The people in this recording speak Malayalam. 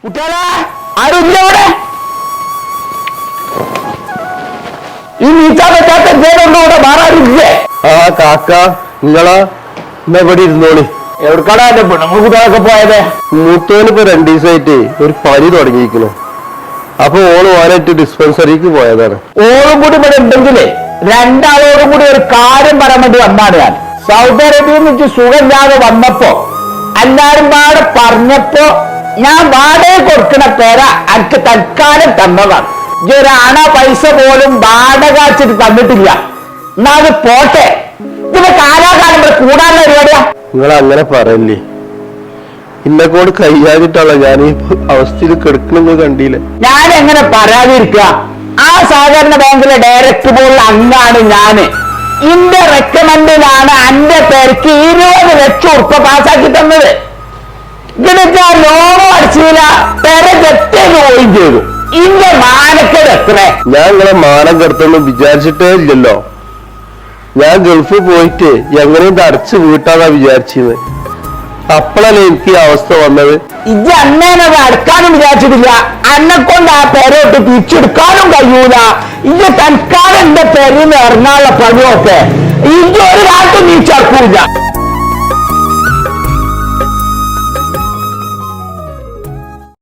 കുട്ടികളെ ആരും ഇല്ല ഇവിടെ. ഈ നീച്ചാൻ പറ്റാത്ത ജയിലുണ്ടോ ഇവിടെ? വേറെ ആരും ഇല്ലേ? ആ കാക്ക നിങ്ങളാ എന്നാ ഇവിടെ ഇരുന്നോളി. എവിടെക്കാടാ എന്റെ പെണ്ണുങ്ങൾ കുട്ടികളൊക്കെ പോയത്? മൂത്തോനിപ്പോ 2 ദിവസമായിട്ട് ഒരു പനി തുടങ്ങിയിരിക്കണു. അപ്പൊ ഓള് ഓനായിട്ട് ഡിസ്പെൻസറിക്ക് പോയതാണ്. ഓളും കൂടി ഇവിടെ ഉണ്ടെങ്കിലേ രണ്ടാളോടും കൂടി ഒരു കാര്യം പറയാൻ വേണ്ടി വന്നാണ് ഞാൻ. സൗദി അറേബ്യയിൽ നിന്ന് സുഖമില്ലാതെ വന്നപ്പോ എല്ലാരും പാടെ പറഞ്ഞപ്പോ ഞാൻ വാടക കൊടുക്കണ പേര എനിക്ക് തൽക്കാലം തന്നതാണ്. ഈ ഒരണ പൈസ പോലും വാടക വെച്ചിട്ട് തന്നിട്ടില്ല. എന്നാ അത് പോട്ടെ. ഇതിന്റെ കാലാകാലം ഇവിടെ കൂടാനുള്ള പരിപാടിയാ. നിങ്ങൾ അങ്ങനെ പറയല്ലേ. ഇന്നെക്കൊണ്ട് കൈയാതിട്ടാണോ ഞാൻ ഈ അവസ്ഥയിൽ കിടക്കണെന്ന് കണ്ടില്ലേ. ഞാൻ എങ്ങനെ പറയാതിരിക്കുക? ആ സഹകരണ ബാങ്കിലെ ഡയറക്ടർ ബോർഡിൽ അംഗാണ് ഞാന്. ഇന്റെ റെക്കമെൻഡിലാണ് എന്റെ പേർക്ക് 20 ലക്ഷം ഉറുപ്പ പാസ്സാക്കി തന്നത്. ഇതിനൊക്കെ ലോണും അടിച്ചില്ല, പെര ജപ്തി പോവുകയും ചെയ്തു. ഇന്റെ മാനക്കേട് എത്ര? ഞാൻ നിങ്ങളെ മാനം കെടുത്തൊന്നും വിചാരിച്ചിട്ടേ ഇല്ലല്ലോ. ഞാൻ ഗൾഫിൽ പോയിട്ട് എങ്ങനെയും ഇത് അടച്ചു വീട്ടാന്നാ വിചാരിച്ചത്. അപ്പോഴല്ലേ എനിക്ക് ഈ അവസ്ഥ വന്നത്. ഇത് അന്നേനത് അടക്കാനും വിചാരിച്ചിട്ടില്ല. അന്നെ കൊണ്ട് ആ പെരോട്ട് തിരിച്ചെടുക്കാനും കഴിയൂല. ഇത് തൽക്കാലം എന്റെ പെരിന്ന് ഇറങ്ങാനുള്ള പണിയൊക്കെ ഇതൊരു കാലത്തും നീ ചേർക്കൂല.